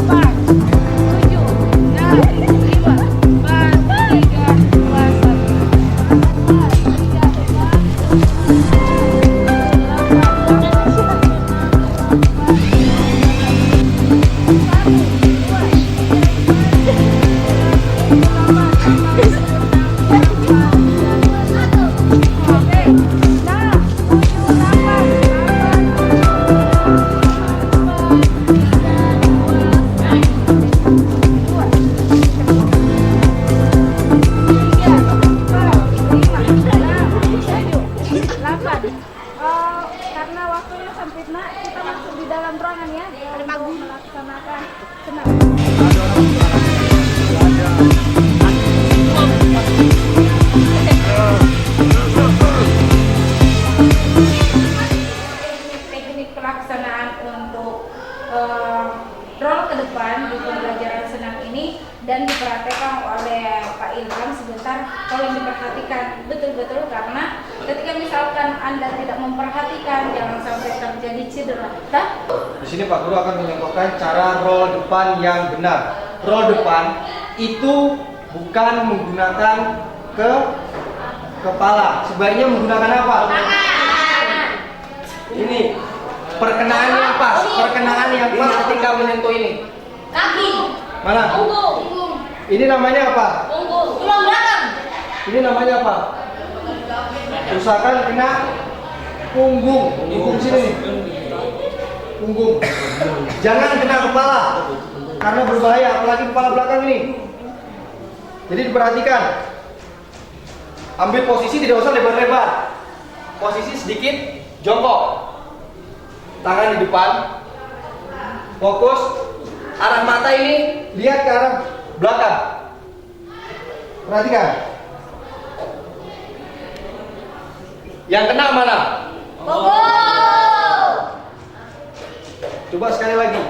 8, 7, 6, 5, 4, 3, 2, karena waktunya sempit nak, kita masuk di dalam ruangan ya untuk melaksanakan senam. Teknik pelaksanaan untuk roll ke depan di pembelajaran senam ini dan diperhatikan oleh Pak Ilham sebentar. Tolong diperhatikan betul-betul karena ketika misalkan Anda tidak memperhatikan jangan sampai terjadi cedera. Di sini Pak Guru akan mencontohkan cara roll depan yang benar. Roll depan itu bukan menggunakan ke kepala. Sebaiknya menggunakan apa? Ini perkenaan yang pas. Perkenaan yang pas ketika menyentuh ini. Kaki. Mana? Punggung. Ini namanya apa? Punggung. Tulang belakang. Ini namanya apa? Usahakan kena punggung. Punggung sini nih. Punggung. Jangan kena kepala. Karena berbahaya, apalagi kepala belakang ini. Jadi diperhatikan. Ambil posisi tidak usah lebar-lebar. Posisi sedikit jongkok. Tangan di depan. Fokus. Arah mata ini lihat ke arah belakang. Perhatikan. Yang kena mana? Punggung. Coba sekali lagi.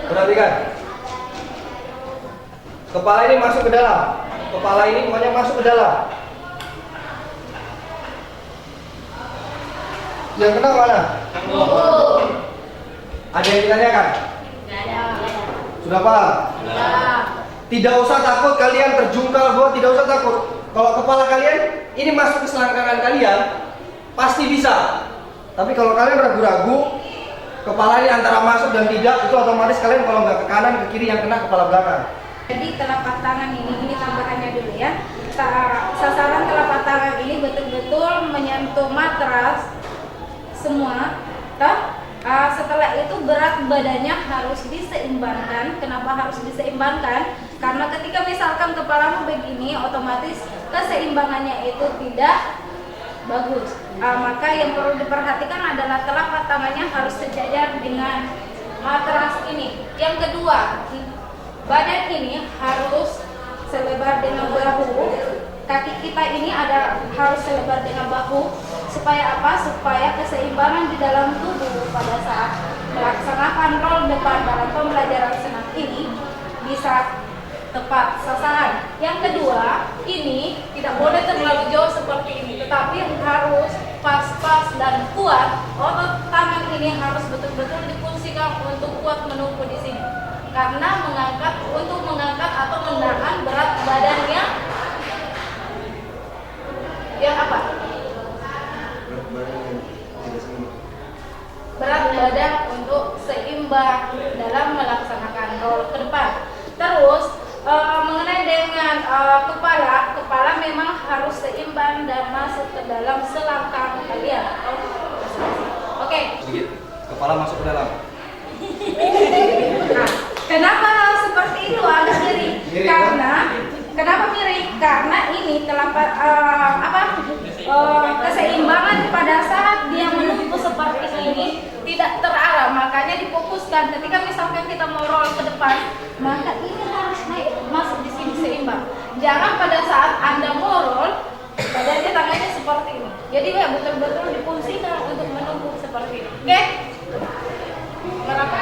Perhatikan. Kepala ini masuk ke dalam. Kepala ini pokoknya masuk ke dalam. Yang kena mana? Punggung. Ada yang ditanyakan? Sudah paham? Sudah. Tidak usah takut kalian terjungkal bawah, tidak usah takut. Kalau kepala kalian ini masuk ke selangkangan kalian, pasti bisa. Tapi kalau kalian ragu-ragu, kepala ini antara masuk dan tidak, itu otomatis kalian kalau nggak ke kanan ke kiri yang kena kepala belakang. Jadi telapak tangan ini tambahannya dulu ya. Sasaran telapak tangan ini betul-betul menyentuh matras semua. Setelah itu berat badannya harus diseimbangkan. Kenapa harus diseimbangkan? Karena ketika misalkan kepalamu begini, otomatis keseimbangannya itu tidak bagus. Maka yang perlu diperhatikan adalah telapak tangannya harus sejajar dengan matras ini. Yang kedua, badan ini harus selebar dengan bahu. Kaki kita ini harus selebar dengan bahu. Supaya apa? Supaya keseimbangan di dalam tubuh pada saat melaksanakan roll depan dalam pembelajaran senam ini bisa tepat sasaran. Yang kedua, ini tidak boleh terlalu jauh seperti ini, tetapi harus pas-pas dan kuat, otot tangan ini harus betul-betul difungsikan untuk kuat menumpu di sini. Karena untuk mengangkat atau menahan berat badannya yang apa? Berat badan untuk seimbang dalam melaksanakan roll ke depan. Terus mengenai dengan kepala memang harus seimbang dan masuk ke dalam selangkang kalian. Oke. Sedikit. Kepala masuk ke dalam. Nah, kenapa seperti itu agak miring? Kenapa miring? Karena ini terdapat keseimbangan pada saat dia menumpu seperti ini tidak terarah, makanya difokuskan. Ketika misalkan kita mau roll ke depan, maka ini harus naik masuk di sini seimbang. Jangan pada saat Anda mau roll, badannya tangannya seperti ini. Jadi ya betul-betul difungsikan untuk menumpu seperti ini. Oke? Berapa?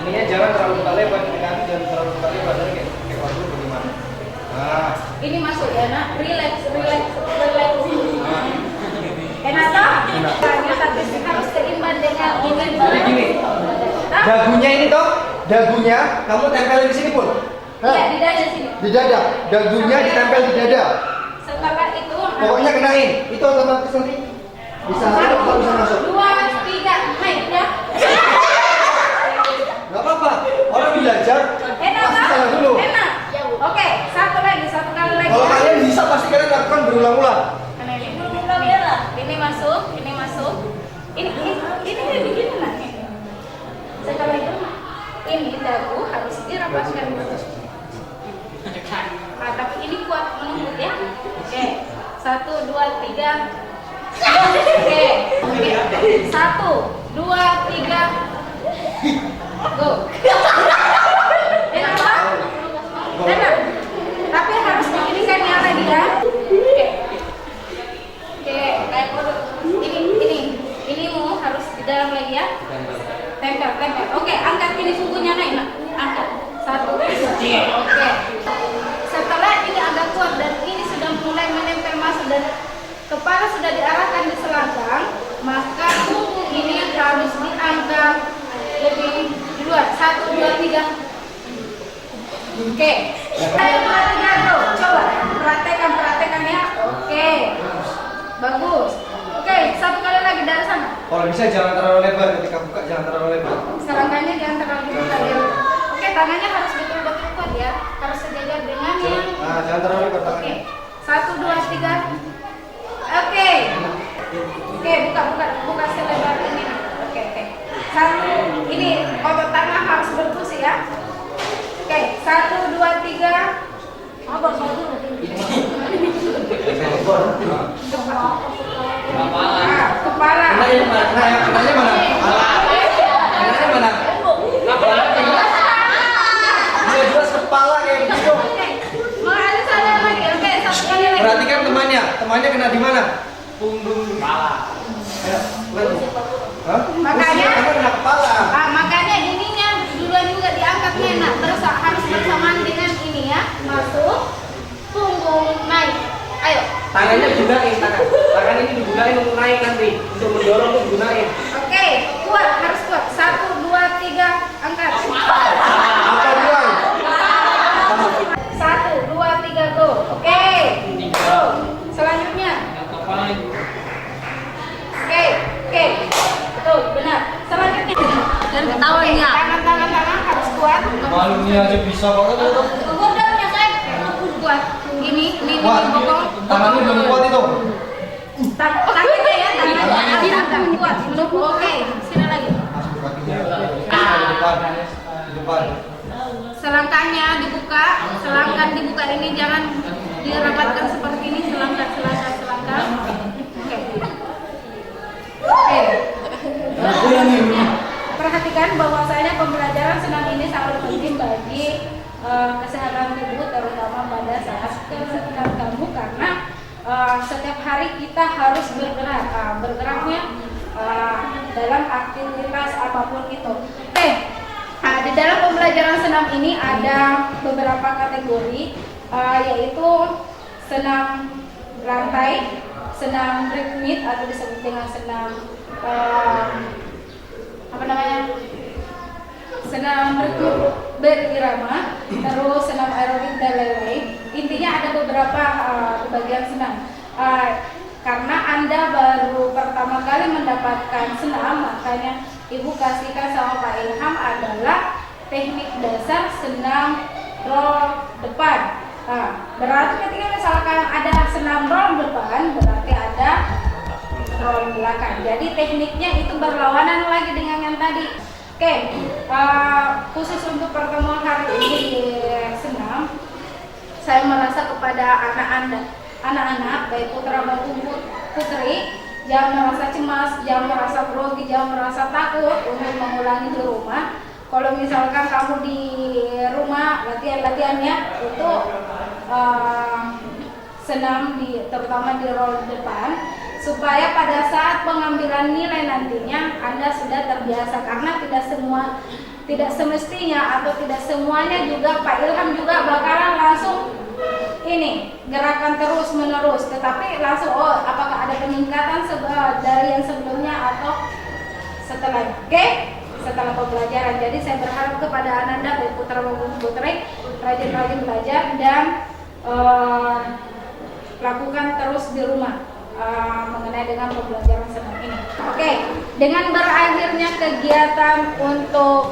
Ininya jangan terlalu lebar, jangan terlalu lebar, kayak waktu bagaimana? Nah, ini masuk ya nak, relax. Enak toh? Tanya tapi harus seimbang dengan ini. jadi gini, dagunya ini toh, dagunya kamu tempelin di sini pun. Iya, di dada sini. Di dada, dagunya ditempel di dada. Setelah itu Pokoknya kenain, itu otomatis nanti bisa masuk. 2, 3, naik ya. Gak apa-apa, orang belajar Enak pasti toh? salah dulu. Enak. Oke, satu kali lagi. Kalau Ya. kalian bisa pasti kalian lakukan berulang-ulang. Ini masuk. Ini begini nak. Setelah itu ini dagu harus dirapatkan. Tapi ini kuat menunggu ya. Oke. 1, 2, 3. Oke. 1, 2, 3. Go. Enak Pak? Enak. Tapi harus begini kan ya lagi ya. Oke. Oke, kayak ini mau harus di dalam lagi ya. Tempel. Oke, angkat ini sukunya naik nak. Angkat. 1, 2. Oke. Setelah ini agak kuat dan ini sudah mulai menempel masuk dan kepala sudah diarahkan di selangkang, maka punggung ini harus diangkat lebih di luar. 1, 2, 3. Oke. 1, 2, 3 tuh. Coba perhatikan ya. Oke. Bagus. Oke, satu kali lagi dari sana. Kalau bisa jangan terlalu lebar, ketika buka jangan terlalu lebar. Selangkahnya jangan terlalu besar ya. Oke, tangannya harus betul-betul kuat ya. Harus sejajar dengan yang. Nah, jangan terlalu lebar Oke. tangannya. 1, 2, 3. Oke. Oke, buka selebar ini. Oke. Satu, ini otot tangan harus berfungsi ya. Oke, 1, 2, 3. Abang mau dulu. Kepala. Kenanya mana? Dia jelas kepala kayak begitu. Mau ada sadar lagi. Oke, satu kali lagi. Perhatikan temannya kena di mana? Punggung kepala. Makanya kena kepala. makanya ininya duluan juga diangkat enak. Terus harus bersamaan dengan ini ya. Masuk, punggung naik. Ayo. Tangannya gunain tangan ini digunain untuk naik nanti, untuk mendorong tuh gunain. Oke, kuat, harus kuat. 1, 2, 3, angkat. Apa bilang? 1, 2, 3, go. Oke. Go. Selanjutnya. Oke. Betul, benar. Selanjutnya. Dan ketahuannya. Tangan harus kuat. Malunya aja bisa banget itu. Gordonnya saya kuat. Ini bokong. Tangannya belum kuat itu. Tangannya ya, tangannya kuat. Belum. Oke, sini lagi. Di depan. Selangkahnya dibuka, selangkah dibuka ini jangan dirapatkan seperti ini, selangkah. Oke. Perhatikan bahwasanya pembelajaran senam ini sangat penting bagi kesehatan tubuh, terutama pada saat kesehatan kamu karena setiap hari kita harus bergerak, bergeraknya dalam aktivitas apapun itu. Oke. Di dalam pembelajaran senam ini ada beberapa kategori, yaitu senam lantai, senam ritmik atau disebut dengan senam senam ritmik berirama, terus senam aerobik dan lain-lain. Intinya ada beberapa bagian senam. Karena Anda baru pertama kali mendapatkan senam, makanya Ibu kasihkan sama Pak Ilham adalah teknik dasar senam roll depan. Berarti ketika misalkan ada senam roll depan, berarti ada roll belakang. Jadi tekniknya itu berlawanan lagi dengan yang tadi. Oke, khusus untuk pertemuan hari ini di senam, saya merasa kepada anak-anak baik putra maupun putri, jangan merasa cemas, jangan merasa grogi, jangan merasa takut untuk mengulangi di rumah. Kalau misalkan kamu di rumah latihan-latihannya untuk senam terutama di roll depan, supaya pada saat pengambilan nilai nantinya Anda sudah terbiasa, karena tidak semestinya atau tidak semuanya juga Pak Ilham juga bakalan langsung ini gerakan terus menerus, tetapi langsung apakah ada peningkatan dari yang sebelumnya atau setelah setelah pembelajaran. Jadi saya berharap kepada Anda baik putra maupun putri rajin-rajin belajar dan lakukan terus di rumah mengenai dengan pembelajaran senam ini. Oke, dengan berakhirnya kegiatan untuk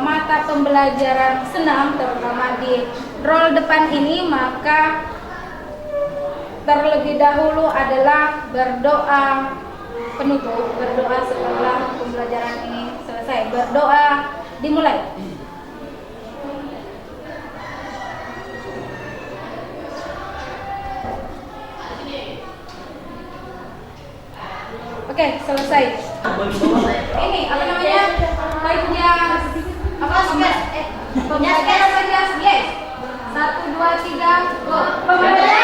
mata pembelajaran senam terutama di roll depan ini, maka terlebih dahulu adalah berdoa penutup, berdoa setelah pembelajaran ini selesai. Berdoa dimulai. Oke, selesai. Ini apa namanya? Baiknya pembelajaran saja. Yes. 1, 2, 3, go. Pembelajaran